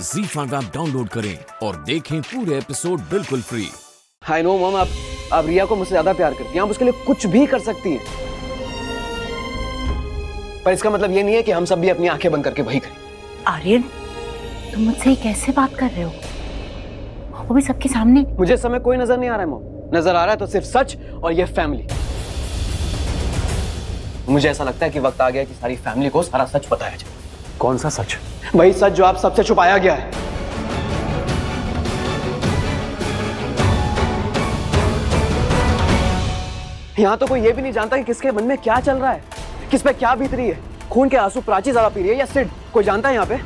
ZEE5 app download करें और देखें पूरे एपिसोड बिल्कुल फ्री। आई नो मम, आप रिया को मुझसे ज्यादा प्यार करती हैं, आप उसके लिए कुछ भी कर सकती हैं, पर इसका मतलब ये नहीं है कि हम सब भी अपनी आंखें बंद करके वही करें। आर्यन, तुम मुझसे कैसे बात कर रहे हो, वो भी सबके सामने? मुझे इस समय कोई नजर नहीं आ रहा है मम, नजर आ रहा है तो सिर्फ सच और ये फैमिली। मुझे ऐसा लगता है कि वक्त आ गया कि सारी फैमिली को सारा सच बताया जाए। कौन सा सच? वही सच जो आप सबसे छुपाया गया है। यहां तो कोई ये भी नहीं जानता कि किसके मन में क्या चल रहा है, किस पे क्या बीत रही है। खून के आंसू प्राची ज्यादा पी रही है या सिड? कोई जानता है यहाँ पे?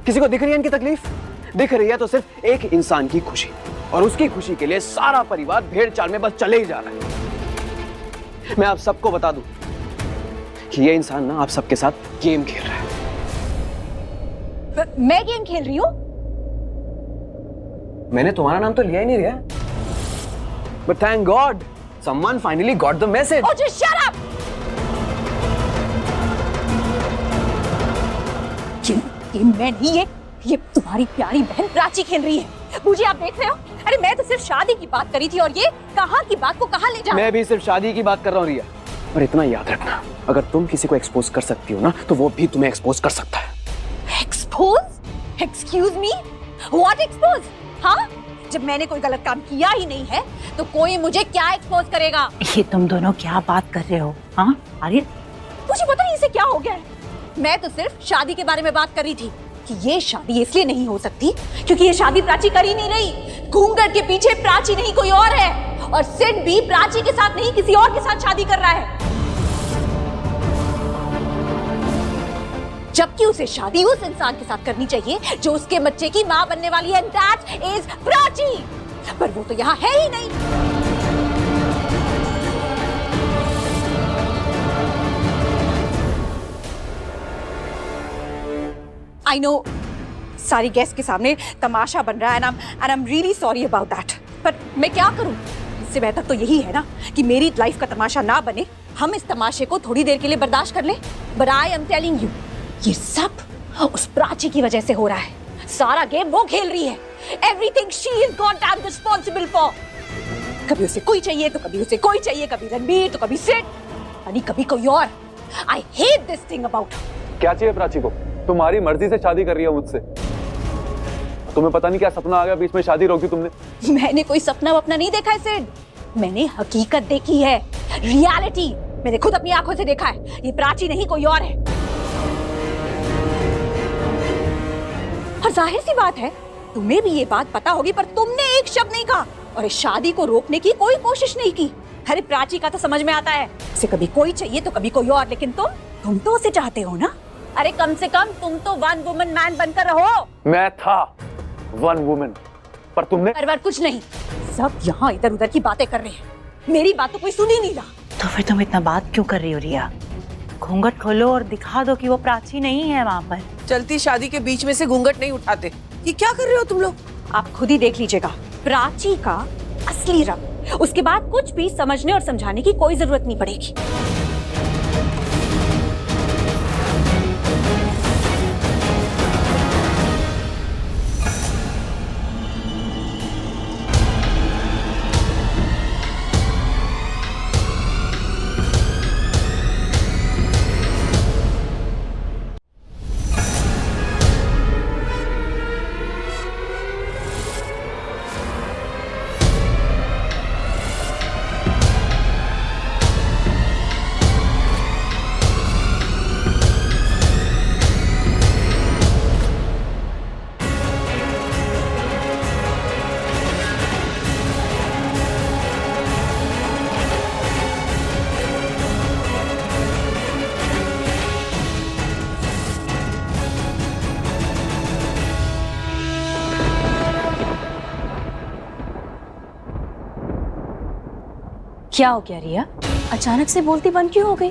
किसी को दिख रही है इनकी तकलीफ? दिख रही है तो सिर्फ एक इंसान की खुशी, और उसकी खुशी के लिए सारा परिवार भेड़ चाल में बस चले ही जा रहा है। मैं आप सबको बता दूं कि ये इंसान ना आप सबके साथ गेम खेल रहा है। मैं गेम खेल रही हूँ? मैंने तुम्हारा नाम तो लिया ही नहीं Riya, but thank god someone finally got the message. Oh, just shut up! ये मैं नहीं, ये तुम्हारी प्यारी बहन प्राची खेल रही है। मुझे आप देख रहे हो? अरे मैं तो सिर्फ शादी की बात करी थी और ये कहाँ की बात को कहाँ ले जा। मैं भी सिर्फ शादी की बात कर रहा हूँ रिया, पर इतना याद रखना, अगर तुम किसी को एक्सपोज कर सकती हो ना, तो वो भी तुम्हें एक्सपोज कर सकता है। Expose? Excuse me, what expose? हाँ, जब मैंने कोई गलत काम किया ही नहीं है तो कोई मुझे क्या एक्सपोज करेगा? ये तुम दोनों क्या बात कर रहे हो? हाँ आर्यन, मुझे पता नहीं इसे क्या हो गया है। मैं तो सिर्फ शादी के बारे में बात कर रही थी कि ये शादी इसलिए नहीं हो सकती क्योंकि ये शादी प्राची कर ही नहीं रही। घूंघट के पीछे प्राची नहीं कोई और है, और सिड भी प्राची के साथ नहीं किसी और के साथ शादी कर रहा है, जबकि उसे शादी उस इंसान के साथ करनी चाहिए जो उसके बच्चे की मां बनने वाली है। दैट इज प्राची, पर वो तो यहाँ है ही नहीं। I know, सारी गेस्ट के सामने तमाशा बन रहा है, and I'm really sorry about that. पर मैं क्या करूं? इससे बेहतर तो यही है ना कि मेरी लाइफ का तमाशा ना बने, हम इस तमाशे को थोड़ी देर के लिए बर्दाश्त कर ले। But I am telling you, ये सब उस प्राची की वजह से हो रहा है। सारा गेम वो खेल रही है। Everything she is goddamn responsible for. कभी उसे कोई चाहिए तो कभी उसे कोई चाहिए, कभी रणबीर तो कभी सिड, यानी कभी कोई और। I hate this thing about her. क्या चाहिए प्राची को? तुम्हारी मर्जी से शादी कर रही है मुझसे। तुम्हें पता नहीं क्या सपना आ गया बीच में, शादी रोक दी तुमने। मैंने कोई सपना वपना नहीं देखा है सिड, मैंने हकीकत देखी है, रियलिटी। मैंने खुद अपनी आंखों से देखा है, ये प्राची नहीं कोई और है। और जाहिर सी बात है तुम्हें भी ये बात पता होगी, पर तुमने एक शब्द नहीं कहा और इस शादी को रोकने की कोई कोशिश नहीं की। अरे प्राची का तो समझ में आता है, उसे कभी कोई चाहिए तो कभी कोई और, लेकिन तुम तो उसे चाहते हो ना। अरे कम से कम तुम तो वन वुमन मैन बनकर रहो। मैं था वन वुमन, पर तुमने पर कुछ नहीं, सब यहाँ इधर उधर की बातें कर रहे हैं, मेरी बात तो कोई सुन ही नहीं रहा। तो फिर तुम इतना बात क्यों कर रही हो रिया? घूंघट खोलो और दिखा दो कि वो प्राची नहीं है वहाँ पर। चलती शादी के बीच में से घूंघट नहीं उठाते। ये क्या कर रहे हो तुम लोग? आप खुद ही देख लीजिएगा प्राची का असली रंग, उसके बाद कुछ भी समझने और समझाने की कोई जरूरत नहीं पड़ेगी। क्या हो गया रिया? अचानक से बोलती बंद क्यों हो गई?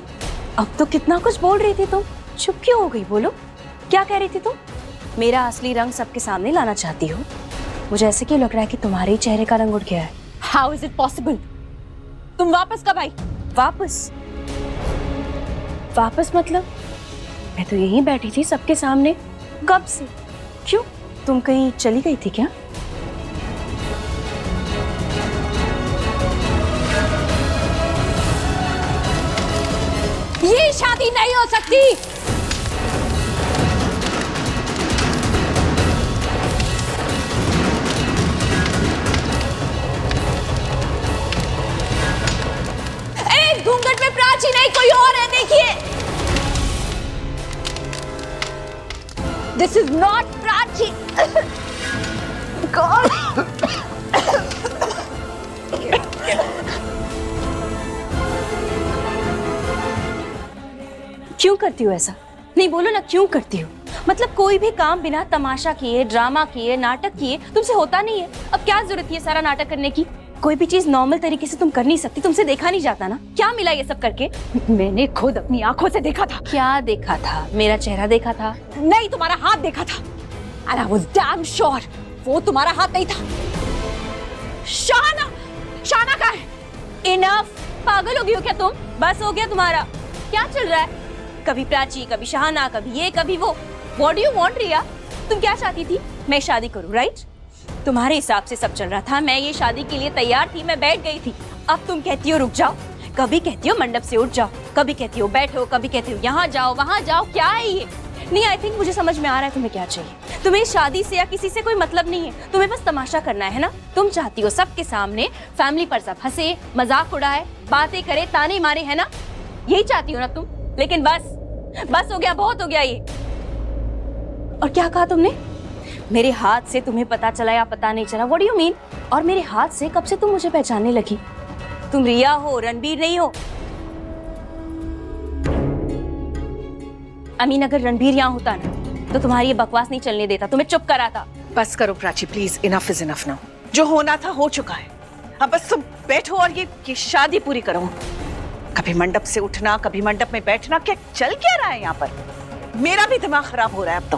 अब तो कितना कुछ बोल रही थी तुम, चुप क्यों हो गई? बोलो, क्या कह रही थी तुम? मेरा असली रंग सबके सामने लाना चाहती हो? मुझे ऐसे क्यों लग रहा है कि तुम्हारे ही चेहरे का रंग उड़ गया है। How is it possible? तुम वापस कब आई? वापस? वापस मतलब मैं तो यहीं बैठी थी सबके सामने, कब से। क्यों, तुम कहीं चली गई थी क्या? ये शादी नहीं हो सकती। एक घूंघट में प्राची नहीं, कोई और है, देखिए। This is not Prachi. God. क्यों करती हो ऐसा? नहीं बोलो ना, क्यों करती हो? मतलब कोई भी काम बिना तमाशा किए, ड्रामा किए, नाटक किए तुमसे होता नहीं है। अब क्या जरूरत है सारा नाटक करने की? कोई भी चीज नॉर्मल तरीके से तुम कर नहीं सकती, तुमसे देखा नहीं जाता ना। क्या मिला ये सब करके? मैंने खुद अपनी आंखों से देखा था। क्या देखा था? मेरा चेहरा देखा था? नहीं, तुम्हारा हाथ देखा था। And I was damn sure वो तुम्हारा हाथ नहीं था। शाना, शाना कहाँ है? इनफ, पागल हो गई हो क्या तुम? बस हो गया तुम्हारा। क्या चल रहा है? कभी प्राची, कभी शहाना, कभी ये कभी वो। What do you want, रिया? तुम क्या चाहती थी? मैं शादी करूं, राइट? तुम्हारे हिसाब से सब चल रहा था। मैं ये शादी के लिए तैयार थी, मैं बैठ गई थी। अब तुम कहती हो रुक जाओ, कभी कहती हो मंडप से उठ जाओ, कभी कहती हो बैठो, कभी कहती हो यहाँ जाओ वहां जाओ। क्या है ये? नहीं, आई थिंक मुझे समझ में आ रहा है तुम्हें क्या चाहिए। तुम्हें शादी से या किसी से कोई मतलब नहीं है, तुम्हें बस तमाशा करना है ना? तुम चाहती हो सबके सामने फैमिली पर सब हंसे, मजाक उड़ाए, बातें करे, ताने मारे, है ना? यही चाहती हो ना तुम? लेकिन बस हो गया, बहुत हो गया ये। और क्या कहा तुमने? मेरे हाथ से तुम्हें पता चला या पता नहीं चला? What do you mean? और मेरे हाथ से कब से तुम मुझे पहचानने लगी? तुम रिया हो, रणबीर नहीं हो। अमीन, अगर रणबीर यहाँ होता ना तो तुम्हारी ये बकवास नहीं चलने देता, तुम्हें चुप कराता। बस करो Prachi, please, enough is enough now. जो होना था हो चुका है। अब बस तुम बैठो और ये शादी पूरी करो। कभी मंडप से उठना, कभी मंडप में बैठना, क्या चल क्या रहा है यहाँ पर? मेरा भी दिमाग खराब हो रहा है अब तो।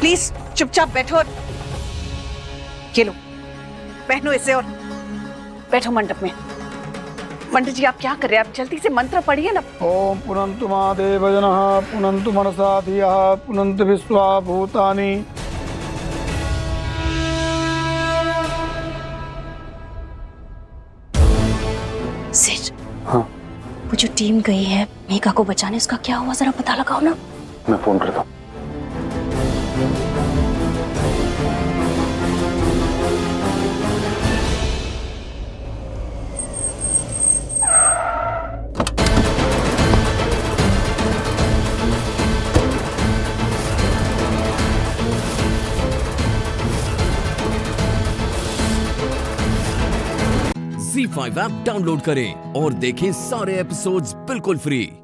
प्लीज चुपचाप बैठो और ये लो, पहनो इसे और बैठो मंडप में। पंडित जी, आप क्या कर रहे हैं? आप जल्दी से मंत्र पढ़िए ना। ओम पुनन्तु महादेव जनः पुनन्तु मनसा धियः पुनन्तु विश्वा भूतानि। सिर, हाँ, वो जो टीम गई है मेघा को बचाने, उसका क्या हुआ जरा पता लगाओ ना। मैं फोन करता हूँ। Z5 ऐप डाउनलोड करें और देखें सारे एपिसोड्स बिल्कुल फ्री।